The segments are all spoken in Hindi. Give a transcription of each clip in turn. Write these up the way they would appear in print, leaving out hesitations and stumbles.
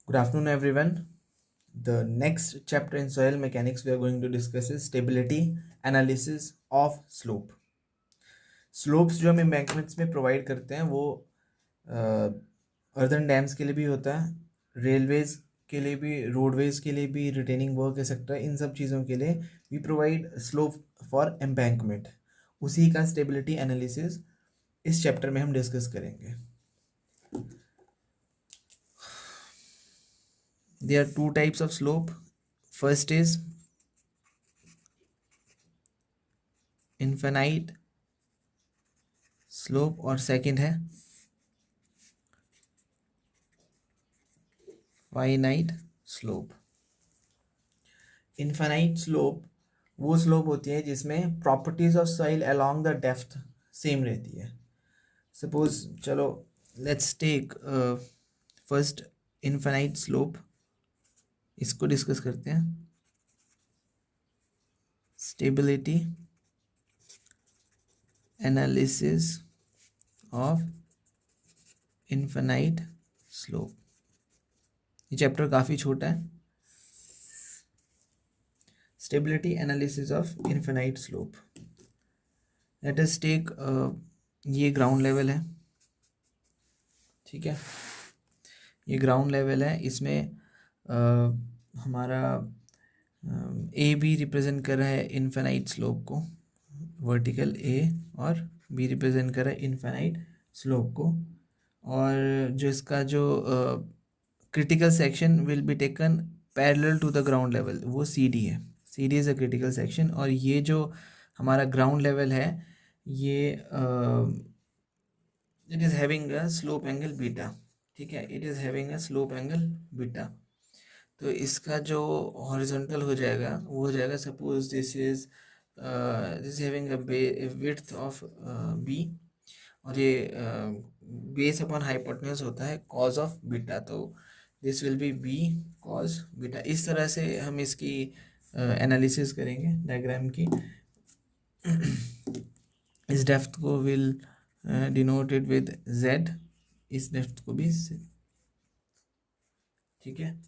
Good afternoon, everyone. The next chapter in soil mechanics we are going to discuss is stability analysis of slope. Slopes जो हम embankments में provide करते हैं वो earthen dams के लिए भी होता है, railways के लिए भी, roadways के लिए भी, retaining work एक्सेट्रा, इन सब चीज़ों के लिए we provide slope for embankment. उसी का stability analysis इस चैप्टर में हम डिस्कस करेंगे. There are two types of slope. First is infinite slope और second है finite slope. Infinite slope वो slope होती है जिसमें properties of soil along the depth same रहती है. Suppose चलो let's take first infinite slope, इसको डिस्कस करते हैं. Stability analysis of infinite slope. ये चैप्टर काफ़ी छोटा है. Stability analysis of infinite slope. Let us take ये ग्राउंड लेवल है, ठीक है. ये ग्राउंड लेवल है, इसमें हमारा ए बी रिप्रेजेंट कर रहा है इनफाइनाइट स्लोप को, वर्टिकल ए, और बी रिप्रेजेंट कर रहा है इनफाइनाइट स्लोप को. और जो इसका जो critical section will be taken parallel to the ground level, वो सी डी है. C D is a critical section. और ये जो हमारा ग्राउंड लेवल है ये it is having a slope angle beta, ठीक है. It is having a slope angle beta. तो इसका जो हॉरिजॉन्टल हो जाएगा वो हो जाएगा, suppose this is having a width of B, और ये बेस अपॉन हाइपोटेन्यूज होता है कॉज ऑफ बीटा. तो this will be B cos beta. इस तरह से हम इसकी एनालिसिस करेंगे डायग्राम की. इस डेप्थ को विल डिनोटेड विद z, इस डेप्थ को भी, ठीक है.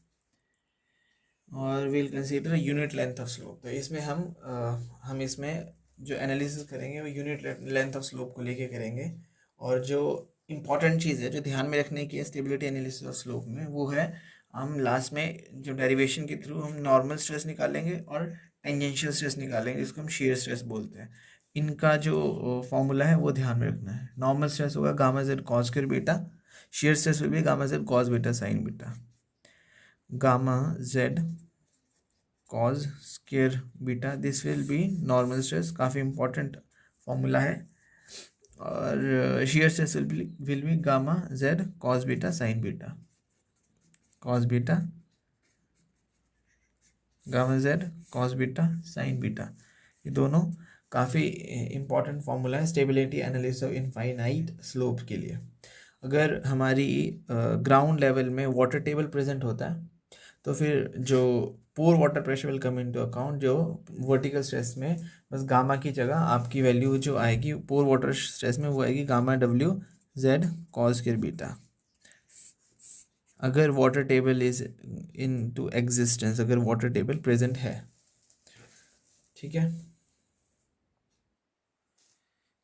और will consider unit length of slope. तो इसमें हम इसमें जो एनालिसिस करेंगे वो यूनिट लेंथ ऑफ स्लोप को लेके करेंगे. और जो इम्पॉर्टेंट चीज़ है जो ध्यान में रखने की है स्टेबिलिटी एनालिसिस ऑफ स्लोप में, वो है हम लास्ट में जो डेरिवेशन के थ्रू हम नॉर्मल स्ट्रेस निकालेंगे और टेंजेंशियल स्ट्रेस निकालेंगे, जिसको हम शेयर स्ट्रेस बोलते हैं. इनका जो फॉर्मूला है वो ध्यान में रखना है. नॉर्मल स्ट्रेस होगा gamma Z cos square beta, share stress will B gamma Z cos beta sine beta. Gamma Z cos square beta, this will B normal stress, काफ़ी इंपॉर्टेंट फॉर्मूला है. और shear stress will B gamma Z cos beta sine beta, cos beta gamma Z cos beta sine beta. ये दोनों काफ़ी इंपॉर्टेंट फॉर्मूला है stability analysis of infinite slope के लिए. अगर हमारी ग्राउंड लेवल में वाटर टेबल प्रेजेंट होता है तो फिर जो pore water pressure will come into account. जो वर्टिकल स्ट्रेस में बस गामा की जगह आपकी वैल्यू जो आएगी पोर वाटर स्ट्रेस में वो आएगी gamma W Z cos square beta. अगर water table is into existence, अगर वाटर टेबल प्रेजेंट है, ठीक है.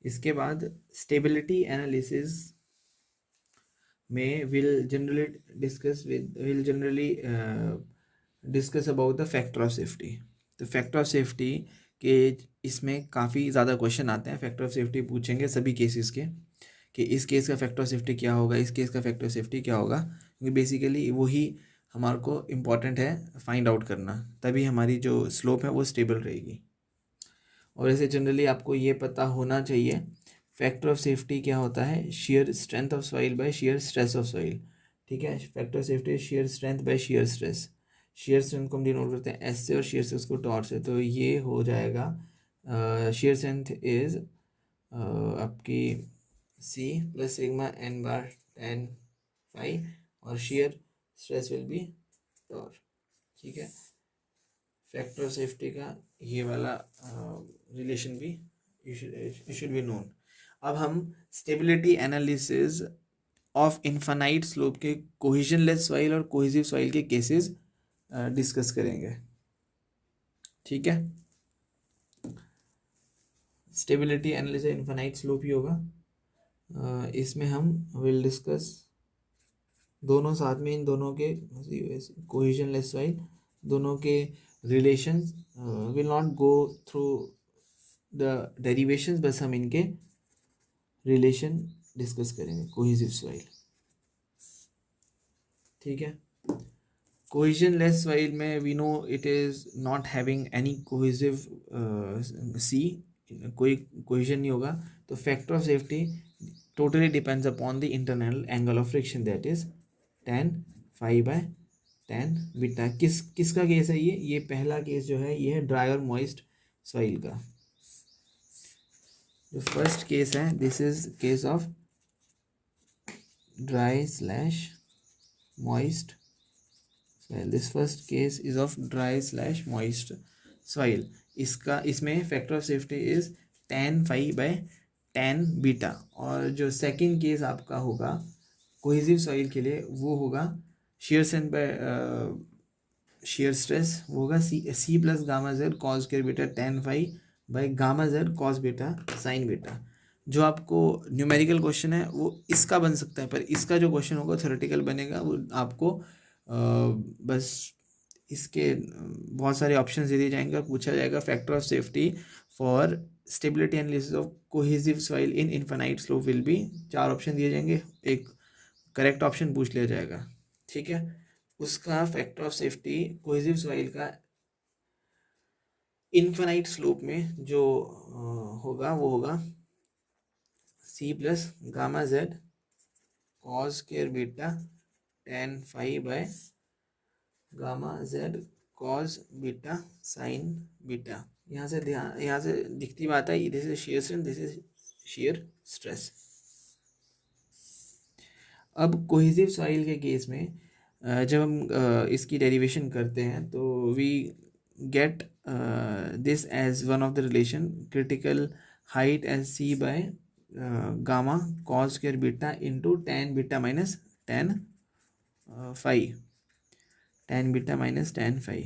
इसके बाद स्टेबिलिटी एनालिसिस में will generally discuss about the factor of safety. तो फैक्टर ऑफ सेफ्टी के इसमें काफ़ी ज़्यादा क्वेश्चन आते हैं. फैक्टर ऑफ सेफ्टी पूछेंगे सभी केसेस के, कि इस केस का फैक्टर ऑफ सेफ्टी क्या होगा, इस केस का फैक्टर ऑफ सेफ्टी क्या होगा, क्योंकि बेसिकली वही हमारे को इम्पॉर्टेंट है फाइंड आउट करना, तभी हमारी जो स्लोप है वो स्टेबल रहेगी. और ऐसे जनरली आपको ये पता होना चाहिए फैक्टर ऑफ सेफ्टी क्या होता है, shear strength of soil by shear stress of soil, ठीक है. Factor of safety shear strength by shear stress. Shear strength को हम डिनोट करते हैं एस से और शेयर स्ट्रेस को टॉर से. तो ये हो जाएगा शेयर स्ट्रेंथ इज आपकी C plus sigma N bar tan phi, और shear stress will be tau, ठीक है. फैक्टर ऑफ सेफ्टी का ये वाला रिलेशन भी यू शुड बी नोन. अब हम stability analysis of infinite slope के कोहेजनलेस सॉइल और कोहेसिव सॉइल के केसेस डिस्कस करेंगे। ठीक है, स्टेबिलिटी एनालिसिस इन्फानाइट स्लोप ही होगा। इसमें हम विल डिस्कस दोनों साथ में, इन दोनों के कोहेजनलेस सॉइल दोनों के relation, will not go through the derivations, बस हम इनके रिलेशन डिस्कस करेंगे। कोहेसिव सॉइल, ठीक है। कोहेजनलेस सॉइल में we know it is not having any cohesive C, कोई कोहेजन नहीं होगा, तो factor of safety totally depends upon the internal angle of friction, that is tan phi by tan beta। किसका केस है ये पहला केस जो है ये है ड्राई और मॉइस्ट सॉइल का। जो फर्स्ट केस है this is case of dry slash moist soil. This first case is of dry slash moist soil. इसमें factor of safety is tan phi by tan beta. और जो सेकंड केस आपका होगा कोहेसिव सॉइल के लिए वो होगा shear strength by shear stress, वो होगा C plus gamma Z cos square beta tan phi by gamma Z cos beta sine beta. जो आपको न्यूमेरिकल क्वेश्चन है वो इसका बन सकता है, पर इसका जो क्वेश्चन होगा थ्योरेटिकल बनेगा, वो आपको बस इसके बहुत सारे ऑप्शन दे दिए जाएंगे और पूछा जाएगा factor of safety for stability analysis of cohesive soil in infinite slope will be. 4 option दिए जाएंगे, एक करेक्ट ऑप्शन पूछ लिया जाएगा। ठीक है, उसका factor of safety cohesive soil का इनफाइनाइट स्लोप में जो होगा वो होगा C plus gamma Z cos square beta tan phi by gamma Z cos beta sine beta. यहाँ से दिखती बात है, this is shear strength, this is shear stress। अब कोहेसिव सॉइल के केस में जब हम इसकी डेरिवेशन करते हैं तो we get this as one of the relation critical height as C by gamma cos square beta into tan beta minus tan phi, tan beta minus tan phi।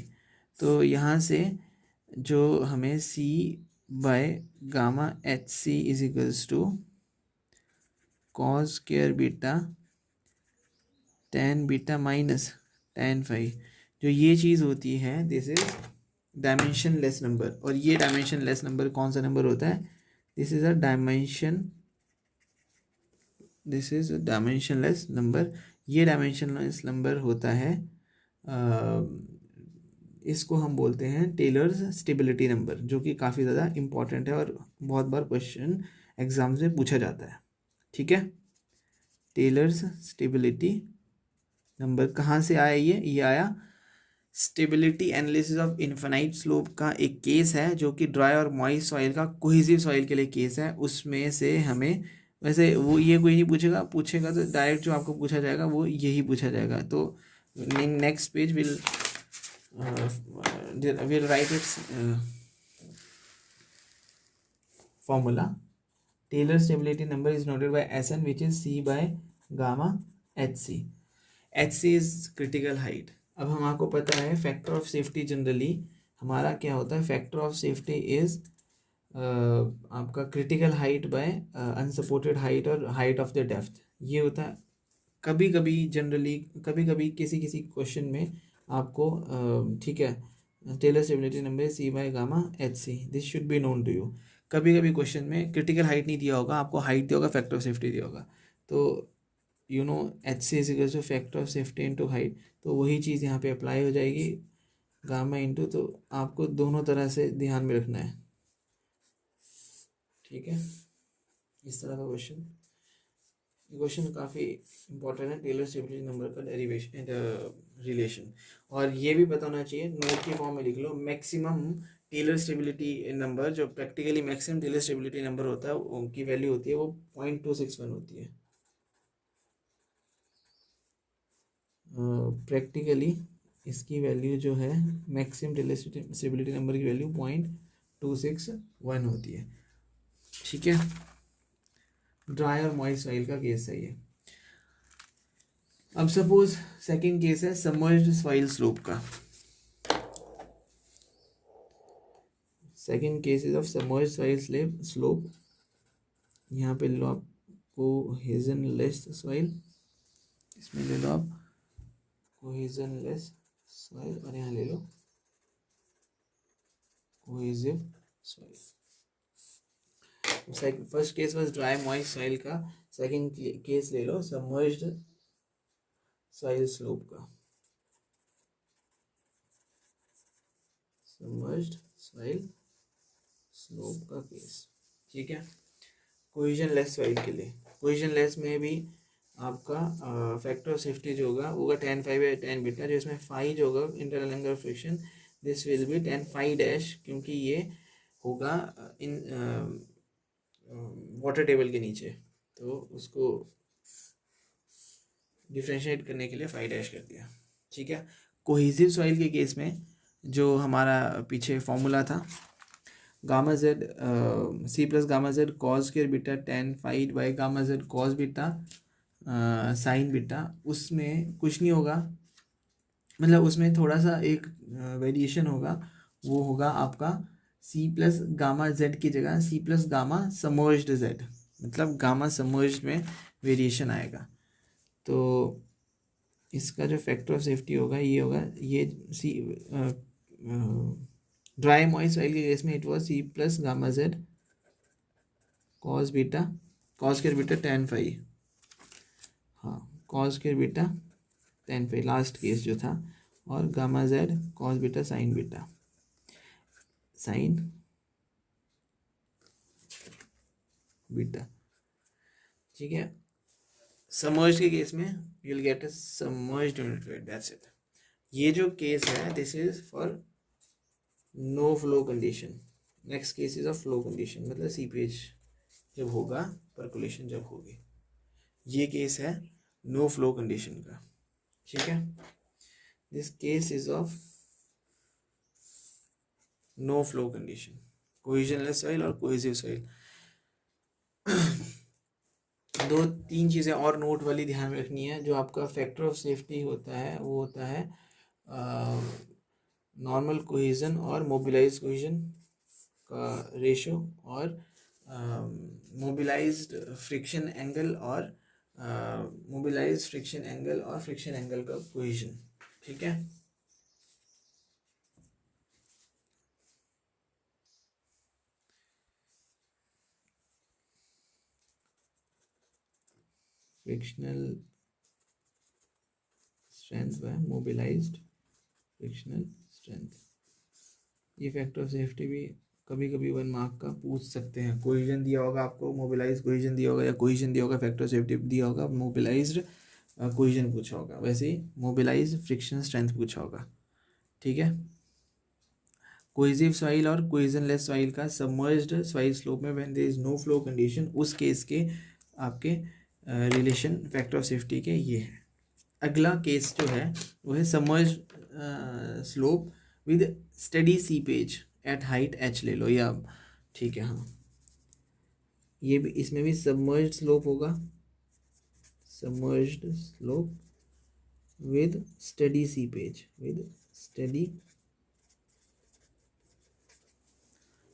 तो यहाँ से जो हमें C by gamma H C is equals to cos square beta tan beta minus tan phi, जो ये चीज़ होती है this is dimensionless number. और ये डायमेंशन लेस नंबर कौन सा नंबर होता है? This is a dimension less number. ये डायमेंशन लेस नंबर होता है, इसको हम बोलते हैं टेलर्स स्टेबिलिटी नंबर, जो कि काफ़ी ज़्यादा इम्पॉर्टेंट है और बहुत बार क्वेश्चन एग्जाम से पूछा जाता है। ठीक है, टेलर्स स्टेबिलिटी नंबर कहाँ से आया? ये आया stability analysis of infinite slope का एक केस है, जो कि ड्राई और मॉइस्ट सॉइल का कोहेसिव सॉइल के लिए केस है। उसमें से हमें वैसे वो ये कोई नहीं पूछेगा तो डायरेक्ट जो आपको पूछा जाएगा वो यही पूछा जाएगा। तो next page will write it's formula. Taylor stability number is noted by Sn, which is C by gamma hc. hc is critical height. अब हम आपको पता है फैक्टर ऑफ सेफ्टी जनरली हमारा क्या होता है? फैक्टर ऑफ सेफ्टी इज आपका critical height bye unsupported height और हाइट ऑफ द डेप्थ। ये होता है कभी कभी जनरली, कभी कभी किसी क्वेश्चन में आपको ठीक है Taylor stability number C by gamma H C, this should be known to you. कभी कभी क्वेश्चन में क्रिटिकल हाइट नहीं दिया होगा, आपको हाइट दिया होगा, फैक्टर ऑफ सेफ्टी दिया होगा, तो you know H C is equal to factor of safety into height. तो वही चीज़ यहाँ पे अप्लाई हो जाएगी गामा इंटू, तो आपको दोनों तरह से ध्यान में रखना है। ठीक है, इस तरह का क्वेश्चन काफ़ी इंपॉर्टेंट है, टेलर स्टेबिलिटी नंबर का डेरिवेशन रिलेशन। और ये भी पता होना चाहिए, नोट के फॉर्म में लिख लो, मैक्सिमम टेलर स्टेबिलिटी नंबर, जो practically maximum Taylor stability number होता है उनकी वैल्यू होती है वो 0.261 होती है। प्रैक्टिकली इसकी वैल्यू जो है मैक्सिमम टेलर स्टेबिलिटी नंबर की वैल्यू 0.261 होती है। ठीक है, ड्राई और मॉइस्ट सॉइल का केस है ये। अब सपोज सेकंड केस है सबमर्ज्ड सॉइल स्लोप का. Second case is of submerged soil slope. यहाँ पे लो आप कोहेजनलेस सॉइल, इसमें ले लो आप कोहेजनलेस सॉइल और यहाँ ले लो cohesive soil. First case was dry moist soil का, सेकंड केस ले लो सबमर्ज्ड सॉइल स्लोप का. सबमर्ज्ड सॉइल स्लोप का केस. ठीक है. कोहेजनलेस सॉइल के लिए, कोहेजनलेस में भी आपका फैक्टर ऑफ सेफ्टी जो होगा tan phi by tan beta, जो इसमें फाई जो होगा internal angle friction, this will B tan phi dash, क्योंकि ये होगा इन वाटर टेबल के नीचे, तो उसको डिफ्रेंशिएट करने के लिए फाई डैश कर दिया. ठीक है. कोहेसिव सॉइल के केस में जो हमारा पीछे फॉर्मूला था gamma Z C plus gamma Z cos square beta tan phi by gamma Z cos beta sine beta, उसमें कुछ नहीं होगा, मतलब उसमें थोड़ा सा एक वेरिएशन होगा, वो होगा आपका सी प्लस गामा जेड की जगह C plus gamma submerged Z, मतलब गामा सबमर्ज्ड में वेरिएशन आएगा. तो इसका जो फैक्टर ऑफ सेफ्टी होगा ये होगा, ये सी ड्राई मॉइस्ट सॉइल के केस में it was C plus gamma Z cos beta cos square beta tan phi, हाँ cos square beta tan phi last case जो था, और gamma Z cos beta sine beta sine beta. ठीक है. सबमर्ज्ड के केस में you will get a submerged unit weight, that's it. ये जो केस है this is for no flow condition. Next case is of flow condition, मतलब सीपेज जब होगा, परकुलेशन जब होगी. ये केस है नो फ्लो कंडीशन का. ठीक है. This case is of no flow condition, cohesionless soil और कोहेसिव सॉइल. दो तीन चीज़ें और नोट वाली ध्यान में रखनी है. जो आपका फैक्टर ऑफ सेफ्टी होता है वो होता है नॉर्मल कोहेजन और मोबिलाइज कोहेजन का रेशो, और मोबिलाइज्ड फ्रिक्शन एंगल और मोबिलाइज्ड फ्रिक्शन एंगल और फ्रिक्शन एंगल का कोहेजन. ठीक है. फ्रिक्शनल स्ट्रेंथ व मोबिलाइज्ड फ्रिक्शनल स्ट्रेंथ, ये फैक्टर ऑफ सेफ्टी भी कभी कभी 1 मार्क का पूछ सकते हैं. कोहेजन दिया होगा आपको, मोबिलाइज कोहेजन दिया होगा, या कोहेजन दिया होगा, फैक्टर ऑफ सेफ्टी दिया होगा, मोबिलाइज्ड कोहेजन पूछा होगा, वैसे ही मोबिलाइज फ्रिक्शन स्ट्रेंथ पूछा होगा. ठीक है. कोहेसिव सॉइल और कोहेजनलेस सॉइल का सबमर्ज्ड सॉइल स्लोप में when there is no flow condition, उस केस के आपके रिलेशन फैक्टर ऑफ सेफ्टी के ये है. अगला केस जो है वो है submerged slope with steady seepage at height h ले लो, या ठीक है हाँ, ये भी इसमें भी सबमर्ज्ड स्लोप होगा, submerged slope with steady seepage, with steady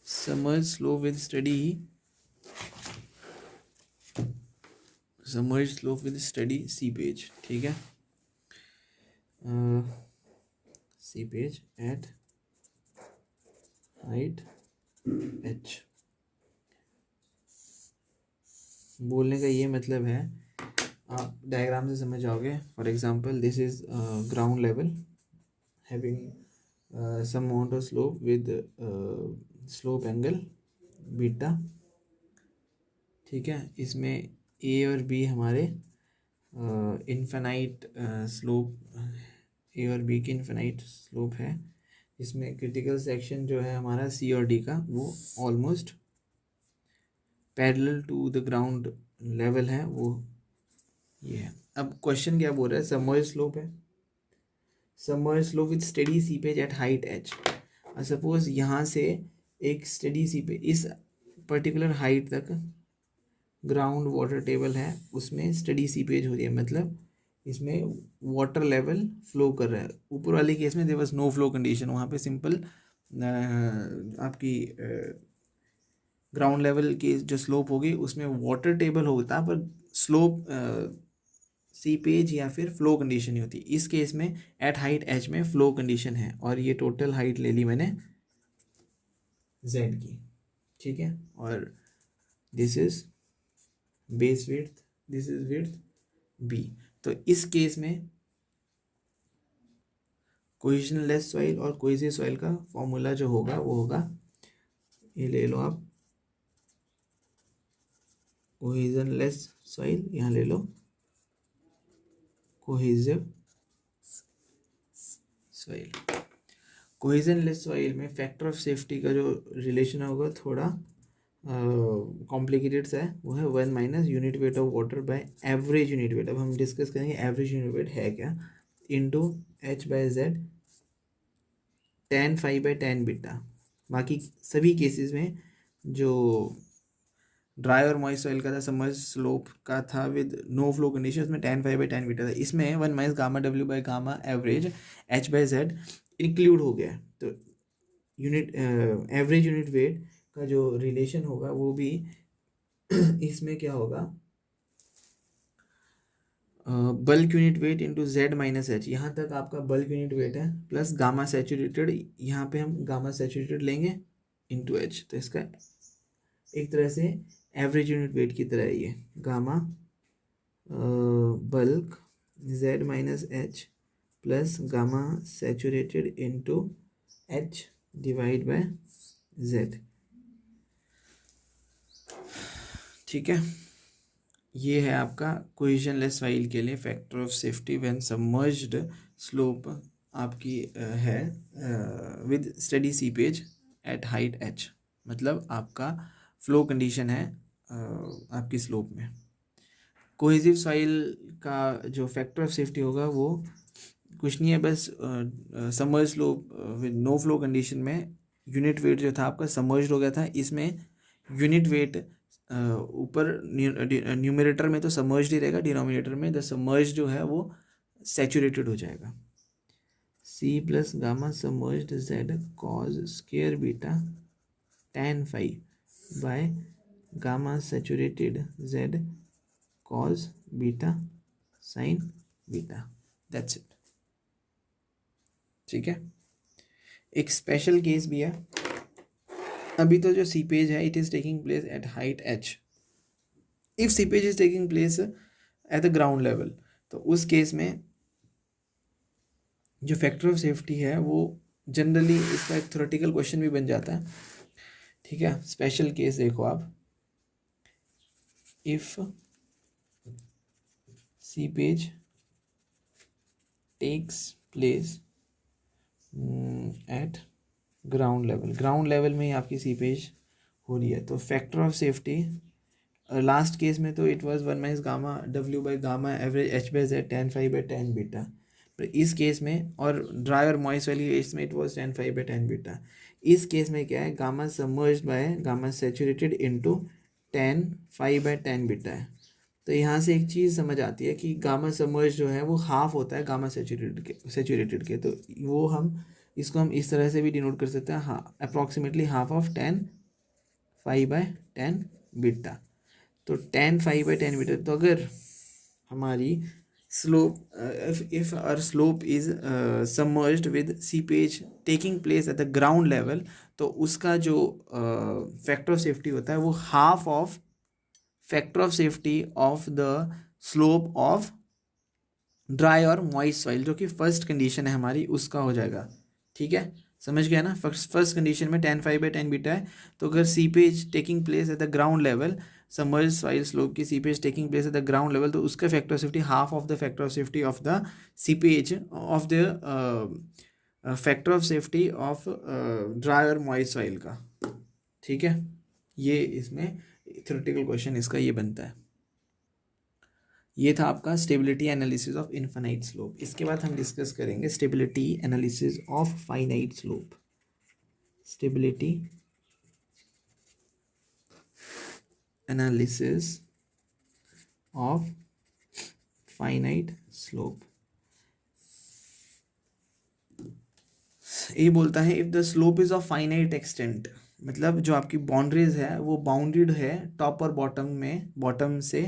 submerged slope with steady submerged slope with steady seepage. ठीक है. Seepage at height h. बोलने का ये मतलब है, आप डायग्राम से समझ जाओगे. For example this is ground level having some amount of slope with slope angle beta. ठीक है. इसमें ए और बी हमारे इन्फिनाइट स्लोप, ए और बी की इन्फिनाइट स्लोप है. इसमें क्रिटिकल सेक्शन जो है हमारा सी और डी का, वो almost parallel to the ground level है, वो ये है. अब क्वेश्चन क्या बोल रहा है, सबमर्ज्ड स्लोप है, submerged slope with steady seepage at height h. और सपोज यहाँ से एक स्टेडी सीपेज इस पर्टिकुलर हाइट तक ग्राउंड वाटर टेबल है, उसमें स्टेडी सीपेज हो रही है, मतलब इसमें वाटर लेवल फ्लो कर रहा है। ऊपर वाले केस में there was no flow condition, वहाँ पे सिंपल आपकी ग्राउंड लेवल की जो स्लोप होगी उसमें वाटर टेबल होता, पर स्लोप सीपेज या फिर फ्लो कंडीशन नहीं होती। इस केस में एट हाइट एच में फ्लो कंडीशन है, और ये टोटल हाइट ले ली मैंने जेड की, ठीक है। और this is base width, this is width B. तो इस केस में कोहेजनलेस सॉइल और कोहेसिव सॉइल का फॉर्मूला जो होगा वो होगा, ये ले लो आप, कोहेजनलेस सॉइल, यहाँ ले लो कोहेसिव सॉइल। कोहेजनलेस सॉइल में फैक्टर ऑफ सेफ्टी का जो रिलेशन होगा थोड़ा कॉम्प्लिकेटेड सा है, वो है 1 minus unit weight of water by average unit weight. अब हम डिस्कस करेंगे एवरेज यूनिट वेट है क्या, into H by Z tan phi by tan beta. बाकी सभी केसेस में जो ड्राई और मॉइस्ट सॉइल का था, सबमर्ज स्लोप का था विद नो फ्लो कंडीशन, उसमें tan phi by tan beta था। इसमें 1 minus gamma W by gamma average H by Z include हो गया है। तो यूनिट एवरेज यूनिट वेट का जो रिलेशन होगा वो भी इसमें क्या होगा, bulk unit weight into Z minus H. यहाँ तक आपका बल्क यूनिट वेट है, प्लस गामा सैचुरेटेड, यहाँ पे हम गामा सैचुरेटेड लेंगे इंटू एच। तो इसका एक तरह से एवरेज यूनिट वेट की तरह है ये, gamma bulk Z minus H plus gamma saturated into H divide by Z, ठीक है। ये है आपका कोहेजनलेस सॉइल के लिए factor of safety when submerged slope आपकी है with steady seepage at height H, मतलब आपका फ्लो कंडीशन है आपकी स्लोप में। कोहेसिव सॉइल का जो फैक्टर ऑफ सेफ्टी होगा वो कुछ नहीं है, बस submerge slope with no flow condition में यूनिट वेट जो था आपका सबमर्ज्ड हो गया था। इसमें यूनिट वेट ऊपर न्यूमरेटर में तो सबमर्ज्ड ही रहेगा, डिनोमिनेटर में द सबमर्ज जो है वो सैचुरेटेड हो जाएगा। C plus gamma submerged Z cos square beta tan phi by gamma saturated Z cos beta sine beta, that's it, ठीक है। एक स्पेशल केस भी है, अभी तो जो सीपेज है it is taking place eight height H, if seepage is taking place at the ground level, तो उस केस में जो फैक्टर ऑफ सेफ्टी है वो जनरली इसका एक थ्योरेटिकल क्वेश्चन भी बन जाता है, ठीक है। स्पेशल केस देखो आप, if seepage takes place at ground level, ground level में ही आपकी सीपेज हो रही है, तो factor of safety last case में तो it was 1 minus gamma W by gamma average H by Z tan phi by tan beta, पर इस केस में और ड्राई और मॉइस्ट वाली केस में it was tan phi by tan beta. इस केस में क्या है, gamma submerged bye gamma saturated into tan phi by tan beta है। तो यहाँ से एक चीज़ समझ आती है कि गामा सबमर्ज जो है वो हाफ होता है गामा सैचुरेटेड के, तो वो हम इसको हम इस तरह से भी डिनोट कर सकते हैं, हाँ, approximately half of tan phi by tan beta. तो tan phi by tan beta, तो अगर हमारी slope if our slope is submerged with seepage taking place at the ground level, तो उसका जो फैक्टर ऑफ सेफ्टी होता है वो half of factor of safety of the slope of dry और मॉइस्ट सॉइल, जो कि फर्स्ट कंडीशन है हमारी, उसका हो जाएगा, ठीक है। समझ गया ना, फर्स्ट कंडीशन में tan phi by tan beta है, तो अगर seepage taking place at the ground level, submerge soil slope की seepage taking place at the ground level, तो उसका factor of safety half of the factor of safety of the seepage of the factor of safety of dry और मॉइस्ट सॉइल का, ठीक है। ये इसमें थ्योरेटिकल क्वेश्चन इसका ये बनता है। ये था आपका stability analysis of infinite slope. इसके बाद हम डिस्कस करेंगे stability analysis of finite slope. Stability analysis of finite slope. ये बोलता है if the slope is of finite extent, मतलब जो आपकी बाउंड्रीज है वो बाउंडेड है टॉप और बॉटम में, बॉटम से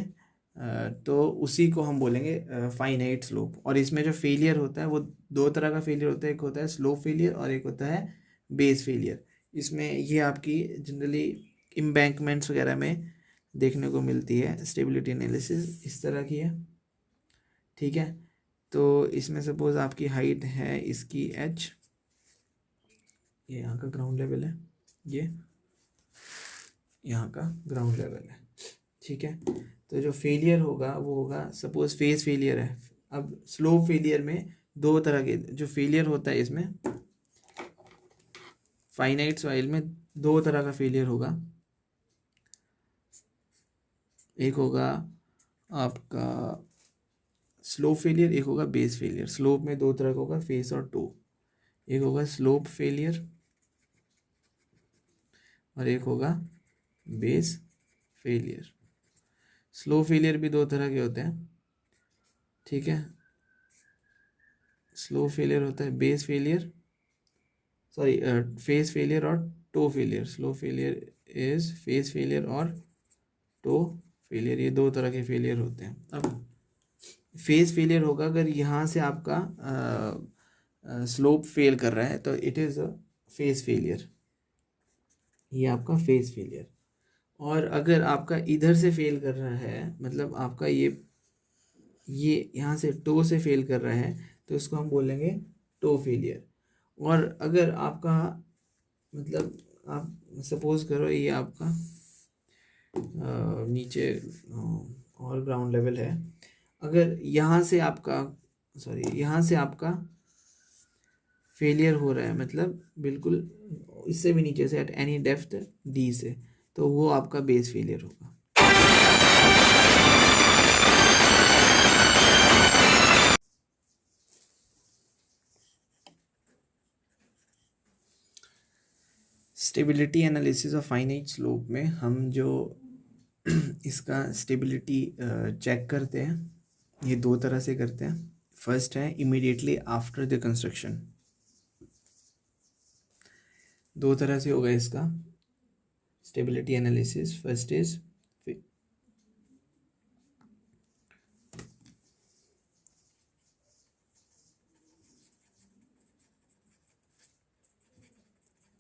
तो उसी को हम बोलेंगे फाइनाइट स्लोप। और इसमें जो फेलियर होता है वो दो तरह का फेलियर होता है, एक होता है स्लोप फेलियर और एक होता है बेस फेलियर। इसमें ये आपकी जनरली एम्बैंकमेंट्स वगैरह में देखने को मिलती है। स्टेबिलिटी एनालिसिस इस तरह की है, ठीक है। तो इसमें सपोज आपकी हाइट है इसकी h, ये यहाँ का ग्राउंड लेवल है, ये यहाँ का ग्राउंड लेवल है, ठीक है। तो जो फेलियर होगा वो होगा, सपोज फेस फेलियर है। अब स्लो फेलियर में दो तरह के जो फेलियर होता है, इसमें फाइनाइट सॉइल में दो तरह का फेलियर होगा। एक होगा आपका स्लो फेलियर, एक होगा बेस फेलियर। स्लोप में दो तरह का होगा, फेस और टो। एक होगा स्लोप फेलियर और एक होगा बेस फेलियर। स्लो फेलियर भी दो तरह के होते हैं, ठीक है। स्लो फेलियर होता है base failure, sorry face failure और toe failure. Slope failure is face failure और टो फेलियर, ये दो तरह के फेलियर होते हैं। अब फेस फेलियर होगा अगर यहाँ से आपका स्लोप फेल कर रहा है तो it is a face failure, ये आपका फेस फेलियर। और अगर आपका इधर से फेल कर रहा है, मतलब आपका ये यहाँ से टो से फेल कर रहा है, तो इसको हम बोलेंगे टो फेलियर। और अगर आपका मतलब आप सपोज करो ये आपका नीचे और ग्राउंड लेवल है, अगर यहाँ से आपका यहाँ से आपका फेलियर हो रहा है, मतलब बिल्कुल इससे भी नीचे से एट एनी डेप्थ डी से, तो वो आपका बेस फेलियर होगा। Stability analysis of finite slope में हम जो इसका स्टेबिलिटी चेक करते हैं, ये दो तरह से करते हैं। फर्स्ट है इमीडिएटली आफ्टर द कंस्ट्रक्शन, दो तरह से होगा इसका stability analysis. First is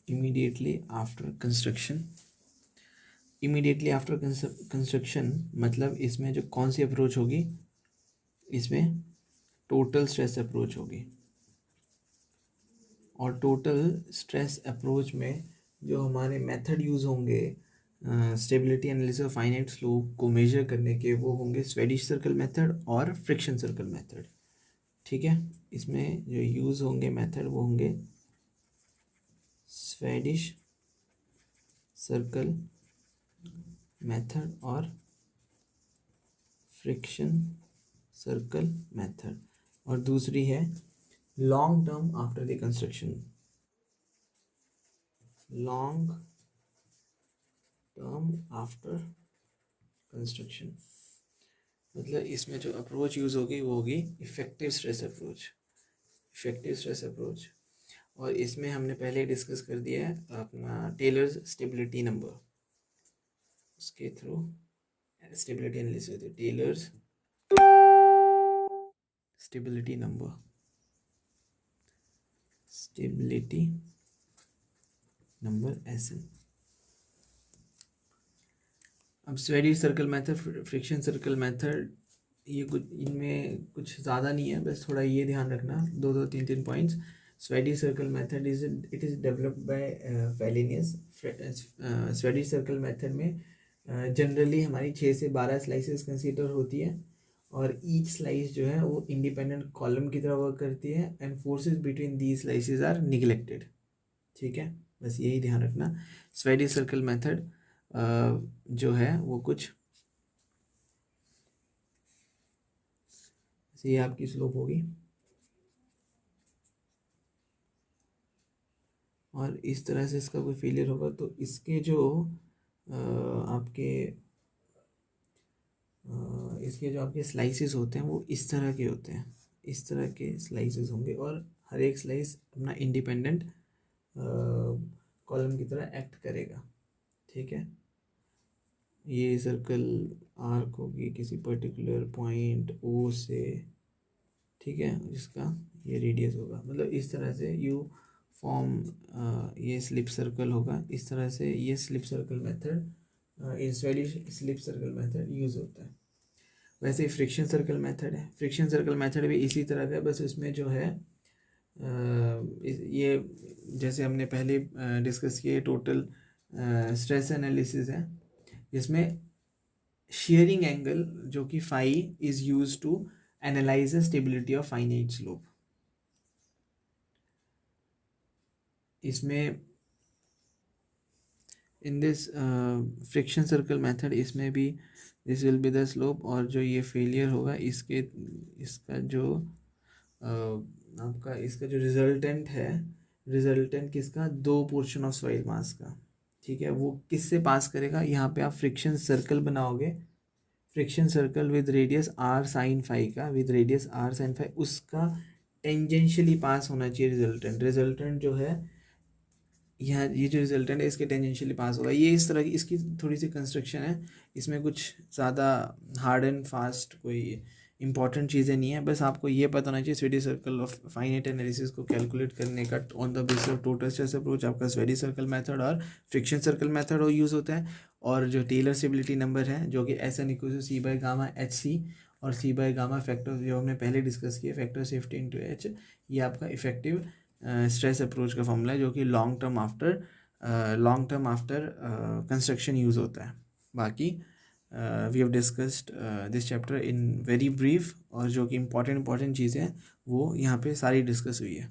immediately after construction. Immediately after construction मतलब इसमें जो कौन सी अप्रोच होगी, इसमें टोटल स्ट्रेस अप्रोच होगी। और टोटल स्ट्रेस अप्रोच में जो हमारे मेथड यूज़ होंगे stability analysis of finite slope को मेजर करने के, वो होंगे स्वेडिश सर्कल मेथड और फ्रिक्शन सर्कल मेथड, ठीक है। इसमें जो यूज़ होंगे मेथड वो होंगे स्वेडिश सर्कल मेथड और फ्रिक्शन सर्कल मेथड। और दूसरी है long term after the construction, long term after construction. मतलब इसमें जो अप्रोच यूज़ होगी वो होगी effective stress approach, effective stress approach. और इसमें हमने पहले डिस्कस कर दिया है अपना टेलर्स स्टेबिलिटी नंबर, उसके थ्रू स्टेबिलिटी एनालिसिस होती है। Taylor's stability number, stability number SN। अब Swedish circle method, friction circle method, ये कुछ इनमें कुछ ज़्यादा नहीं है, बस थोड़ा ये ध्यान रखना, दो दो तीन तीन points. Swedish circle method it is developed by Fellenius. Swedish circle method में जनरली हमारी 6 से 12 स्लाइसेस कंसीडर होती है, और ईच स्लाइस जो है वो इंडिपेंडेंट कॉलम की तरह वर्क करती है, and forces between the slices are neglected, ठीक है। बस यही ध्यान रखना। स्वेडिश सर्कल मेथड जो है वो कुछ ये आपकी स्लोप होगी, और इस तरह से इसका कोई फेलियर होगा तो इसके जो आपके इसके जो आपके स्लाइसेस होते हैं वो इस तरह के होते हैं, इस तरह के स्लाइसेस होंगे और हर एक स्लाइस अपना इंडिपेंडेंट कॉलम की तरह एक्ट करेगा। ठीक है, ये सर्कल आर्क होगी किसी पर्टिकुलर पॉइंट ओ से, ठीक है, जिसका ये रेडियस होगा। मतलब इस तरह से यू फॉर्म, ये स्लिप सर्कल होगा। इस तरह से ये स्लिप सर्कल मेथड, इंस्वेलिश स्लिप सर्कल मेथड यूज़ होता है। वैसे ही फ्रिक्शन सर्कल मेथड है, फ्रिक्शन सर्कल मेथड भी इसी तरह का है, बस उसमें जो है ये जैसे हमने पहले डिस्कस किए टोटल स्ट्रेस एनालिसिस है, जिसमें shearing एंगल जो कि phi is use to analyse the stability of finite slope. इसमें in this friction circle method, इसमें भी this will be the slope, और जो ये फेलियर होगा इसका जो आपका इसका जो रिजल्टेंट है, रिजल्टेंट किसका, दो पोर्शन ऑफ सॉइल मास का। ठीक है, वो किससे पास करेगा, यहाँ पे आप फ्रिक्शन सर्कल बनाओगे, friction circle with radius R sine phi का, with radius R sine phi, उसका टेंजेंशियली पास होना चाहिए रिजल्टेंट। रिजल्टेंट जो है यहाँ, ये जो रिजल्टेंट है इसके टेंजेंशियली पास होगा। ये इस तरह की इसकी थोड़ी सी कंस्ट्रक्शन है, इसमें कुछ ज़्यादा हार्ड एंड फास्ट कोई इंपॉर्टेंट चीज़ें नहीं है, बस आपको ये पता होना चाहिए sweaty circle of finite analysis को कैलकुलेट करने का on the basis of total stress approach आपका स्वेडी सर्कल मेथड और फ्रिक्शन सर्कल मेथड वो यूज़ होता है। और जो टेलर स्टेबिलिटी नंबर है जो कि SN = C/Γ/HC और C/Γ फैक्टर जो हमने पहले डिस्कस किया, फैक्टर सेफ्टी इंटू H, ये आपका इफेक्टिव स्ट्रेस अप्रोच का फॉर्मूला है जो कि long term after construction use होता है। बाकी we have discussed this chapter in very brief, और जो कि इंपॉर्टेंट चीज़ें हैं वो यहाँ पे सारी डिस्कस हुई है।